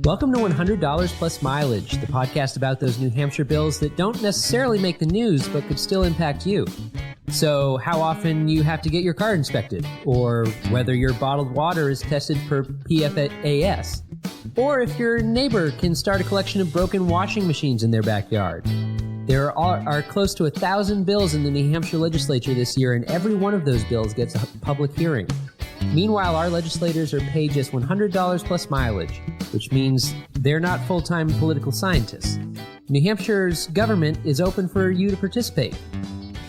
Welcome to $100 Plus Mileage, the podcast about those New Hampshire bills that don't necessarily make the news but could still impact you. So how often you have to get your car inspected, or whether your bottled water is tested for PFAS, or if your neighbor can start a collection of broken washing machines in their backyard. There are close to 1,000 bills in the New Hampshire legislature this year, and every one of those bills gets a public hearing. Meanwhile, our legislators are paid just $100 plus mileage, which means they're not full-time political scientists. New Hampshire's government is open for you to participate.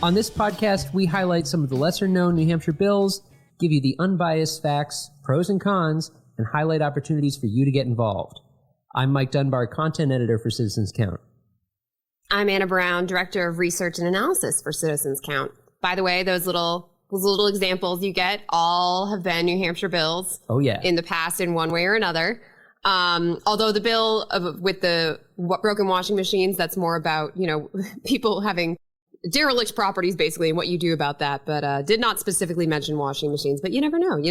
On this podcast, we highlight some of the lesser-known New Hampshire bills, give you the unbiased facts, pros and cons, and highlight opportunities for you to get involved. I'm Mike Dunbar, content editor for Citizens Count. I'm Anna Brown, director of research and analysis for Citizens Count. By the way, those little examples you get all have been New Hampshire bills. Oh, yeah. In the past in one way or another. Although the bill with the broken washing machines, that's more about, people having derelict properties basically and what you do about that, but did not specifically mention washing machines. But you never know.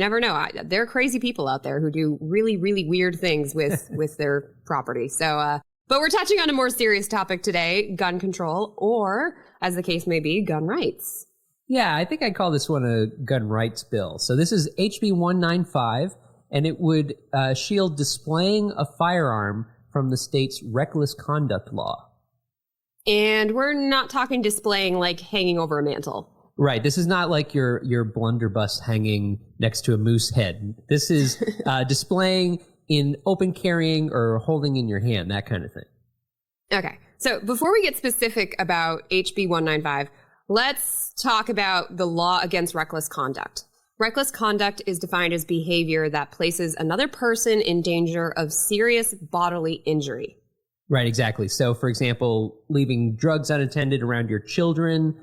There are crazy people out there who do really, really weird things with their property. So, but we're touching on a more serious topic today, gun control, or as the case may be, gun rights. Yeah, I think I'd call this one a gun rights bill. So this is HB 195, and it would shield displaying a firearm from the state's reckless conduct law. And we're not talking displaying like hanging over a mantle. Right. This is not like your blunderbuss hanging next to a moose head. This is displaying in open carrying or holding in your hand, that kind of thing. Okay. So before we get specific about HB 195, let's talk about the law against reckless conduct. Reckless conduct is defined as behavior that places another person in danger of serious bodily injury. Right, exactly. So, for example, leaving drugs unattended around your children,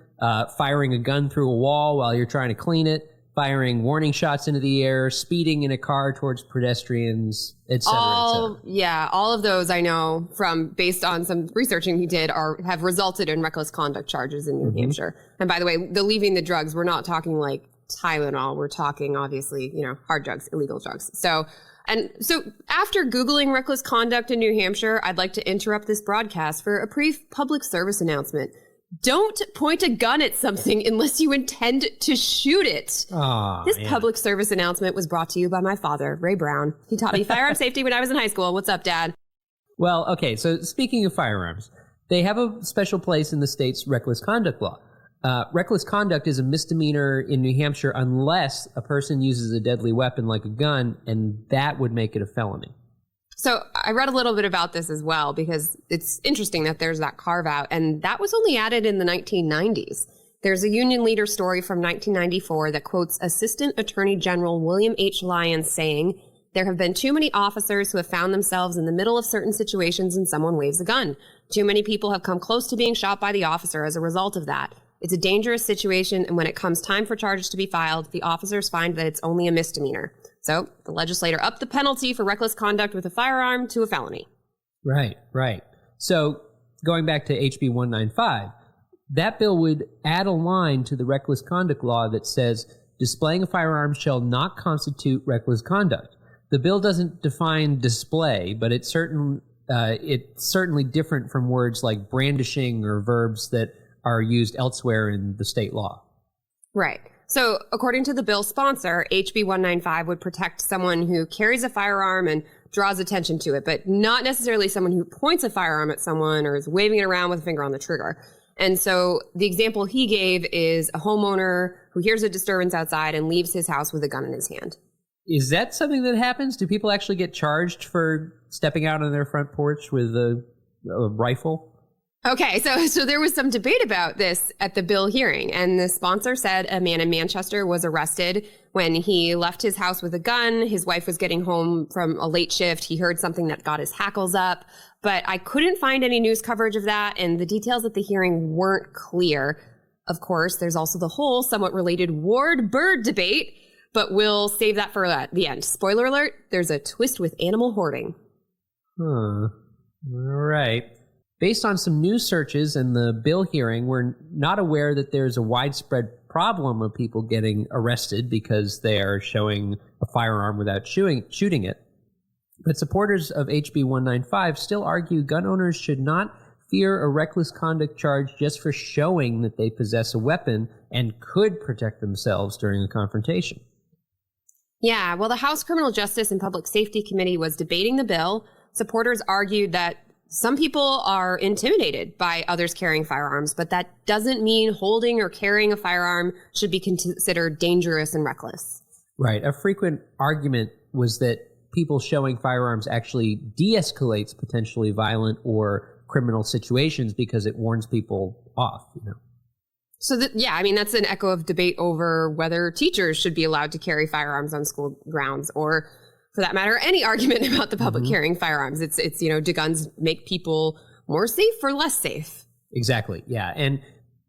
firing a gun through a wall while you're trying to clean it, firing warning shots into the air, speeding in a car towards pedestrians, et cetera, et cetera. Yeah, all of those I know based on some researching we did have resulted in reckless conduct charges in New Hampshire. And by the way, the leaving the drugs, we're not talking like Tylenol. We're talking obviously, hard drugs, illegal drugs. So after Googling reckless conduct in New Hampshire, I'd like to interrupt this broadcast for a brief public service announcement. Don't point a gun at something unless you intend to shoot it. This public service announcement was brought to you by my father, Ray Brown. He taught me firearm safety when I was in high school. What's up, Dad? Well, okay, so speaking of firearms, they have a special place in the state's reckless conduct law. Reckless conduct is a misdemeanor in New Hampshire unless a person uses a deadly weapon like a gun, and that would make it a felony. So I read a little bit about this as well because it's interesting that there's that carve out, and that was only added in the 1990s. There's a union leader story from 1994 that quotes Assistant Attorney General William H. Lyons saying, "There have been too many officers who have found themselves in the middle of certain situations and someone waves a gun. Too many people have come close to being shot by the officer as a result of that. It's a dangerous situation, and when it comes time for charges to be filed, the officers find that it's only a misdemeanor." So the legislator upped the penalty for reckless conduct with a firearm to a felony. Right. So going back to HB 195, that bill would add a line to the reckless conduct law that says displaying a firearm shall not constitute reckless conduct. The bill doesn't define display, but it's certainly different from words like brandishing or verbs that are used elsewhere in the state law. Right. So according to the bill sponsor, HB 195 would protect someone who carries a firearm and draws attention to it, but not necessarily someone who points a firearm at someone or is waving it around with a finger on the trigger. And so the example he gave is a homeowner who hears a disturbance outside and leaves his house with a gun in his hand. Is that something that happens? Do people actually get charged for stepping out on their front porch with a rifle? Okay, so there was some debate about this at the bill hearing, and the sponsor said a man in Manchester was arrested when he left his house with a gun. His wife was getting home from a late shift. He heard something that got his hackles up, but I couldn't find any news coverage of that, and the details at the hearing weren't clear. Of course, there's also the whole somewhat related Ward-Bird debate, but we'll save that for the end. Spoiler alert, there's a twist with animal hoarding. All right. Based on some news searches and the bill hearing, we're not aware that there's a widespread problem of people getting arrested because they are showing a firearm without shooting it. But supporters of HB 195 still argue gun owners should not fear a reckless conduct charge just for showing that they possess a weapon and could protect themselves during a confrontation. Yeah, well, the House Criminal Justice and Public Safety Committee was debating the bill. Supporters argued that some people are intimidated by others carrying firearms, but that doesn't mean holding or carrying a firearm should be considered dangerous and reckless. Right. A frequent argument was that people showing firearms actually de-escalates potentially violent or criminal situations because it warns people off, So that's an echo of debate over whether teachers should be allowed to carry firearms on school grounds, or for that matter, any argument about the public carrying firearms. It's do guns make people more safe or less safe? Exactly. Yeah. And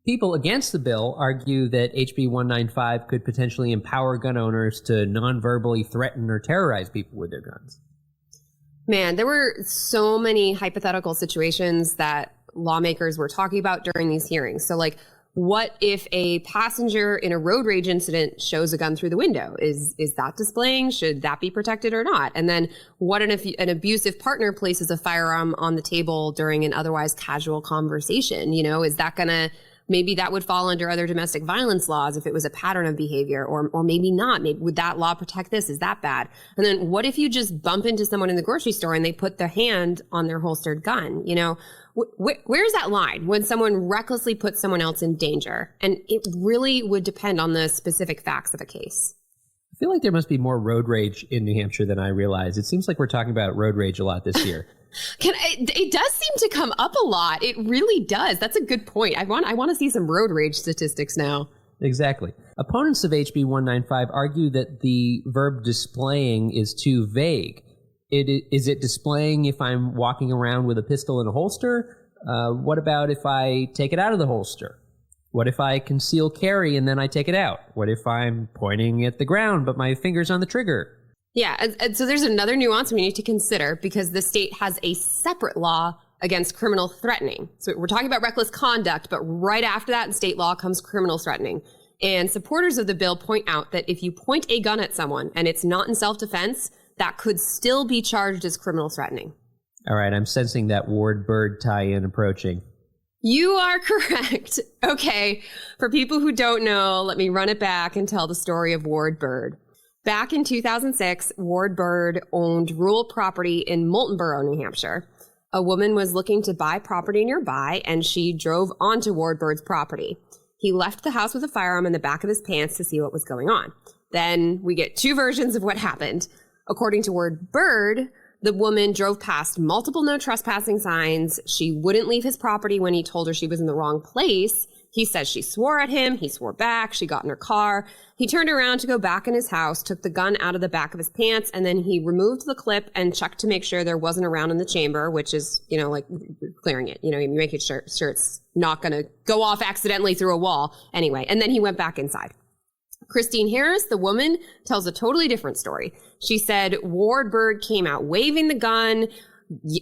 people against the bill argue that HB 195 could potentially empower gun owners to non-verbally threaten or terrorize people with their guns. Man, there were so many hypothetical situations that lawmakers were talking about during these hearings. So, what if a passenger in a road rage incident shows a gun through the window? Is that displaying? Should that be protected or not? And then what if an abusive partner places a firearm on the table during an otherwise casual conversation? Is that going to... Maybe that would fall under other domestic violence laws if it was a pattern of behavior, or maybe not. Maybe would that law protect this? Is that bad? And then what if you just bump into someone in the grocery store and they put their hand on their holstered gun? Where's that line when someone recklessly puts someone else in danger? And it really would depend on the specific facts of a case. I feel like there must be more road rage in New Hampshire than I realize. It seems like we're talking about road rage a lot this year. It does seem to come up a lot. It really does. That's a good point. I want to see some road rage statistics now. Exactly. Opponents of HB 195 argue that the verb displaying is too vague. Is it displaying if I'm walking around with a pistol in a holster? What about if I take it out of the holster? What if I conceal carry and then I take it out? What if I'm pointing at the ground but my finger's on the trigger? Yeah, and so there's another nuance we need to consider because the state has a separate law against criminal threatening. So we're talking about reckless conduct, but right after that in state law comes criminal threatening. And supporters of the bill point out that if you point a gun at someone and it's not in self-defense, that could still be charged as criminal threatening. All right, I'm sensing that Ward Bird tie-in approaching. You are correct. Okay, for people who don't know, let me run it back and tell the story of Ward Bird. Back in 2006, Ward Bird owned rural property in Moultonborough, New Hampshire. A woman was looking to buy property nearby, and she drove onto Ward Bird's property. He left the house with a firearm in the back of his pants to see what was going on. Then we get two versions of what happened. According to Ward Bird, the woman drove past multiple no trespassing signs. She wouldn't leave his property when he told her she was in the wrong place. He says she swore at him. He swore back. She got in her car. He turned around to go back in his house, took the gun out of the back of his pants, and then he removed the clip and checked to make sure there wasn't a round in the chamber, which is, clearing it. Making sure it's not going to go off accidentally through a wall. Anyway, and then he went back inside. Christine Harris, the woman, tells a totally different story. She said Ward Bird came out waving the gun,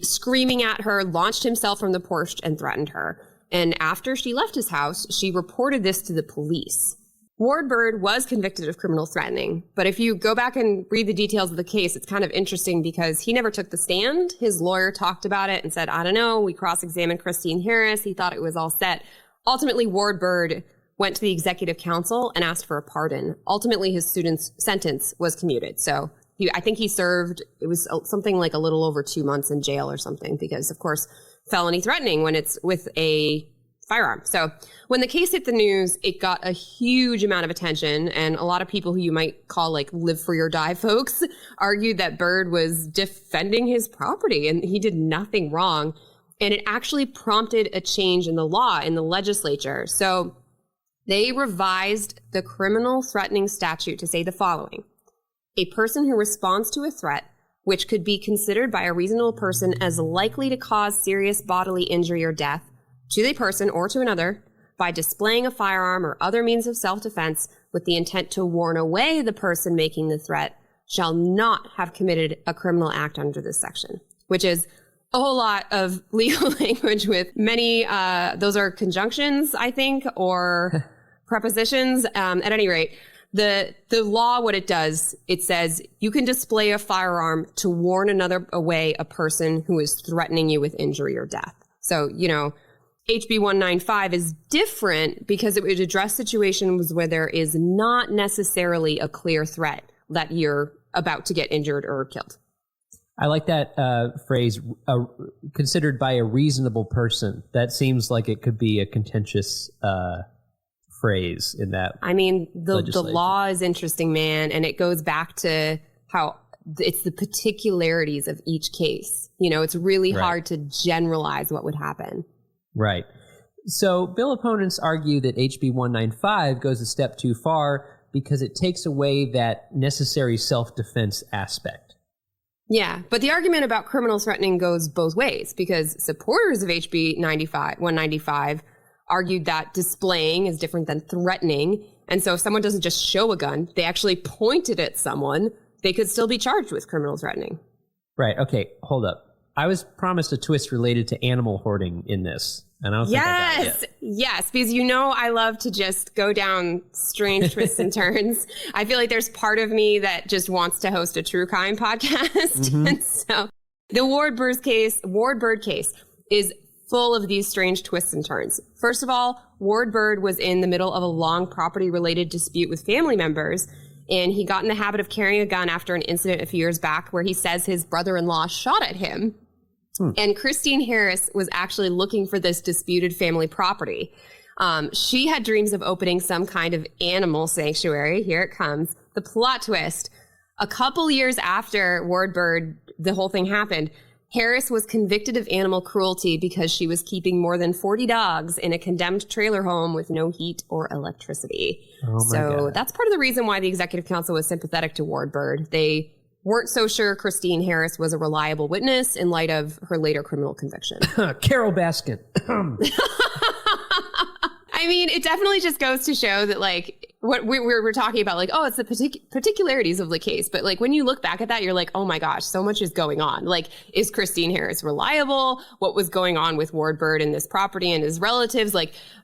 screaming at her, launched himself from the porch and threatened her. And after she left his house, she reported this to the police. Ward Bird was convicted of criminal threatening, but if you go back and read the details of the case, it's kind of interesting because he never took the stand. His lawyer talked about it and said, I don't know, we cross-examined Christine Harris. He thought it was all set. Ultimately, Ward Bird went to the executive council and asked for a pardon. Ultimately, his student's sentence was commuted. So I think he served, it was something like a little over 2 months in jail or something because, of course, felony threatening when it's with a firearm. So when the case hit the news, it got a huge amount of attention. And a lot of people who you might call live free or die folks argued that Bird was defending his property and he did nothing wrong. And it actually prompted a change in the law in the legislature. So they revised the criminal threatening statute to say the following. A person who responds to a threat which could be considered by a reasonable person as likely to cause serious bodily injury or death to the person or to another by displaying a firearm or other means of self-defense with the intent to warn away the person making the threat shall not have committed a criminal act under this section, which is a whole lot of legal language with many, those are conjunctions, I think, or prepositions. At any rate, The law, what it does, it says you can display a firearm to warn a person who is threatening you with injury or death. So, HB 195 is different because it would address situations where there is not necessarily a clear threat that you're about to get injured or killed. I like that phrase, considered by a reasonable person. That seems like it could be a contentious phrase in that. I mean, the law is interesting, man, and it goes back to how it's the particularities of each case. It's really hard to generalize what would happen. Right. So bill opponents argue that HB 195 goes a step too far because it takes away that necessary self-defense aspect. Yeah, but the argument about criminal threatening goes both ways, because supporters of HB 195 argued that displaying is different than threatening. And so if someone doesn't just show a gun, they actually point it at someone, they could still be charged with criminal threatening. Right. Okay, hold up. I was promised a twist related to animal hoarding in this. And I don't think I got it yet. Yes, because I love to just go down strange twists and turns. I feel like there's part of me that just wants to host a true crime podcast. Mm-hmm. And so the Ward Bird case is full of these strange twists and turns. First of all, Ward Bird was in the middle of a long property-related dispute with family members, and he got in the habit of carrying a gun after an incident a few years back where he says his brother-in-law shot at him. And Christine Harris was actually looking for this disputed family property. She had dreams of opening some kind of animal sanctuary. Here it comes. The plot twist. A couple years after Ward Bird, the whole thing happened, Harris was convicted of animal cruelty because she was keeping more than 40 dogs in a condemned trailer home with no heat or electricity. Oh my God. That's part of the reason why the executive council was sympathetic to Ward Bird. They weren't so sure Christine Harris was a reliable witness in light of her later criminal conviction. Carol Baskin. I mean, it definitely just goes to show that, what we're talking about, it's the particularities of the case. But, when you look back at that, you're like, oh, my gosh, so much is going on. Is Christine Harris reliable? What was going on with Ward Bird and this property and his relatives?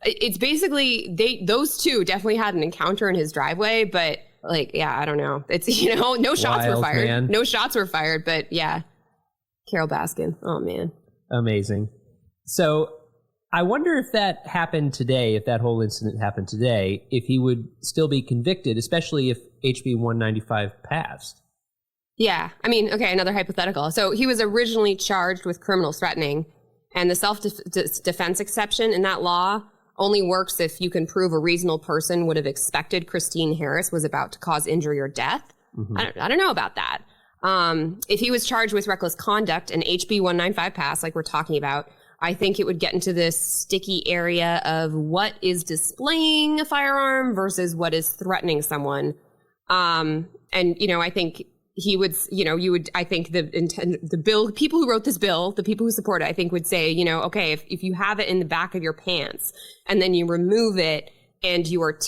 It's basically those two definitely had an encounter in his driveway, but I don't know. It's, no shots were fired. Man. No shots were fired, but yeah. Carol Baskin. Oh, man. Amazing. So I wonder if that happened today, if that whole incident happened today, if he would still be convicted, especially if HB 195 passed. Yeah. I mean, okay, another hypothetical. So he was originally charged with criminal threatening, and the self-defense exception in that law only works if you can prove a reasonable person would have expected Christine Harris was about to cause injury or death. Mm-hmm. I don't know about that. If he was charged with reckless conduct and HB 195 passed, like we're talking about, I think it would get into this sticky area of what is displaying a firearm versus what is threatening someone. And, I think he would, I think the bill, people who wrote this bill, the people who support it, I think would say, okay, if you have it in the back of your pants and then you remove it and you are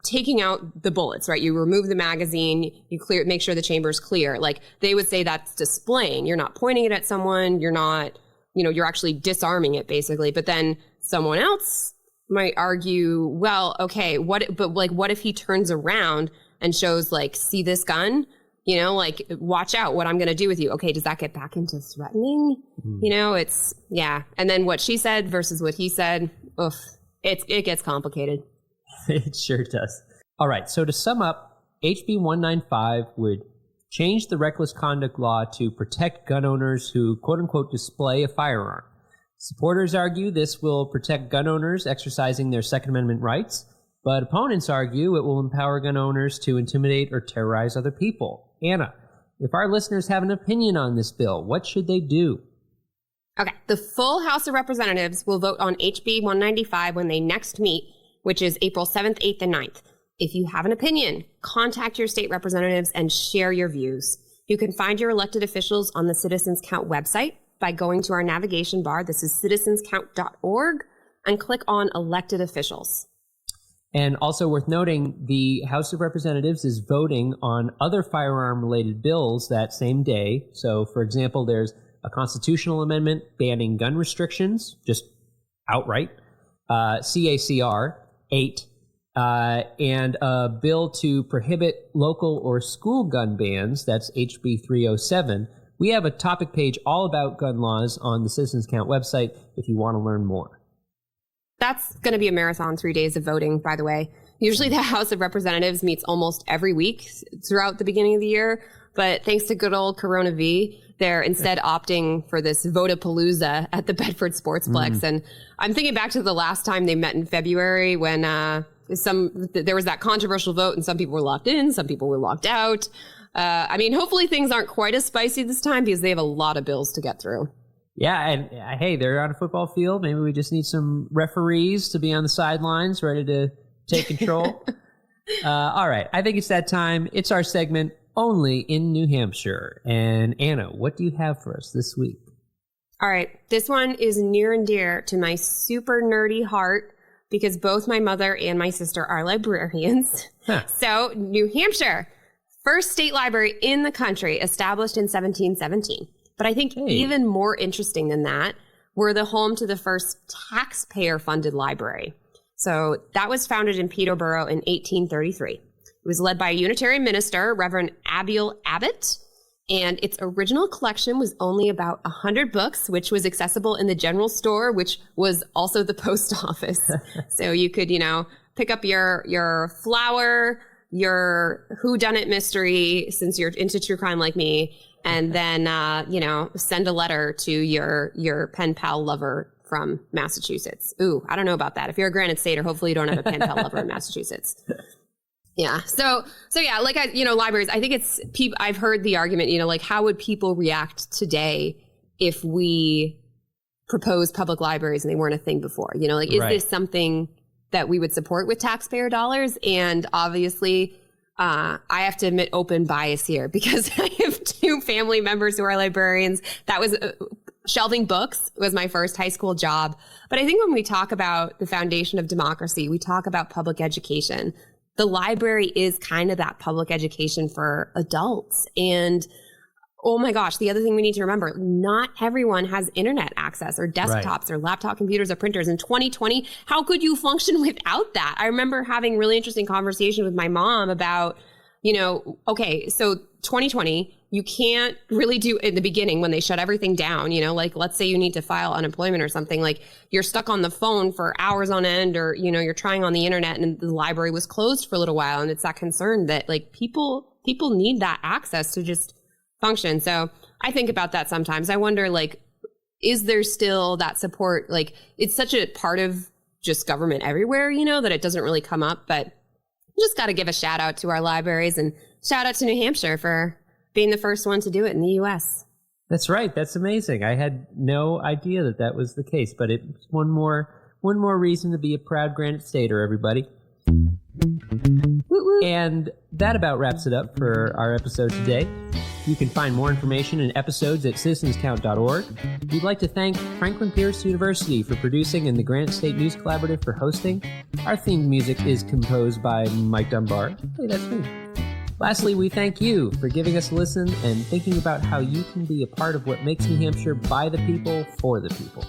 taking out the bullets, right? You remove the magazine, you make sure the chamber is clear. They would say that's displaying. You're not pointing it at someone. You're not, you're actually disarming it basically. But then someone else might argue, well, okay, what if he turns around and shows see this gun? Watch out what I'm going to do with you. Okay, does that get back into threatening? Mm-hmm. And then what she said versus what he said, it gets complicated. It sure does. All right, so to sum up, HB 195 would change the reckless conduct law to protect gun owners who, quote-unquote, display a firearm. Supporters argue this will protect gun owners exercising their Second Amendment rights, but opponents argue it will empower gun owners to intimidate or terrorize other people. Anna, if our listeners have an opinion on this bill, what should they do? Okay, the full House of Representatives will vote on HB 195 when they next meet, which is April 7th, 8th, and 9th. If you have an opinion, contact your state representatives and share your views. You can find your elected officials on the Citizens Count website by going to our navigation bar. This is citizenscount.org, and click on Elected Officials. And also worth noting, the House of Representatives is voting on other firearm-related bills that same day. So, for example, there's a constitutional amendment banning gun restrictions, just outright, CACR 8, and a bill to prohibit local or school gun bans. That's HB 307. We have a topic page all about gun laws on the Citizens Count website if you want to learn more. That's going to be a marathon, 3 days of voting, by the way. Usually the House of Representatives meets almost every week throughout the beginning of the year. But thanks to good old Corona V, they're instead opting for this Votapalooza at the Bedford Sportsplex. And I'm thinking back to the last time they met in February when there was that controversial vote and some people were locked in, some people were locked out. I mean, hopefully things aren't quite as spicy this time because they have a lot of bills to get through. Yeah, and hey, they're on a football field. Maybe we just need some referees to be on the sidelines ready to take control. All right, I think it's that time. It's our segment, Only in New Hampshire. And Anna, what do you have for us this week? All right, this one is near and dear to my super nerdy heart because both my mother and my sister are librarians. Huh. So, New Hampshire, first state library in the country, established in 1717. But I think even more interesting than that, we're the home to the first taxpayer-funded library. So that was founded in Peterborough in 1833. It was led by a Unitarian minister, Reverend Abiel Abbott, and its original collection was only about 100 books, which was accessible in the general store, which was also the post office. So you could, pick up your flower, your whodunit mystery, since you're into true crime like me, and then, send a letter to your pen pal lover from Massachusetts. Ooh, I don't know about that. If you're a Granite Stater, hopefully you don't have a pen pal lover in Massachusetts. Yeah. So yeah, libraries, I think it's people, I've heard the argument, how would people react today if we proposed public libraries and they weren't a thing before? Is this something that we would support with taxpayer dollars? And obviously, I have to admit open bias here because I have two family members who are librarians. That was shelving books was my first high school job. But I think when we talk about the foundation of democracy, we talk about public education. The library is kind of that public education for adults. And oh my gosh, the other thing we need to remember, not everyone has internet access or desktops or laptop computers or printers. In 2020, how could you function without that? I remember having really interesting conversation with my mom about, okay, so 2020, you can't really do in the beginning when they shut everything down, let's say you need to file unemployment or something, you're stuck on the phone for hours on end or, you're trying on the internet and the library was closed for a little while. And it's that concern that people need that access to just function. So I think about that sometimes. I wonder, is there still that support? It's such a part of just government everywhere, that it doesn't really come up. But just got to give a shout out to our libraries and shout out to New Hampshire for being the first one to do it in the U.S. That's right. That's amazing. I had no idea that was the case, but it's one more reason to be a proud Granite Stater, everybody. And that about wraps it up for our episode today. You can find more information and episodes at citizenscount.org. We'd like to thank Franklin Pierce University for producing and the Granite State News Collaborative for hosting. Our theme music is composed by Mike Dunbar. Hey, that's me. Lastly, we thank you for giving us a listen and thinking about how you can be a part of what makes New Hampshire by the people, for the people.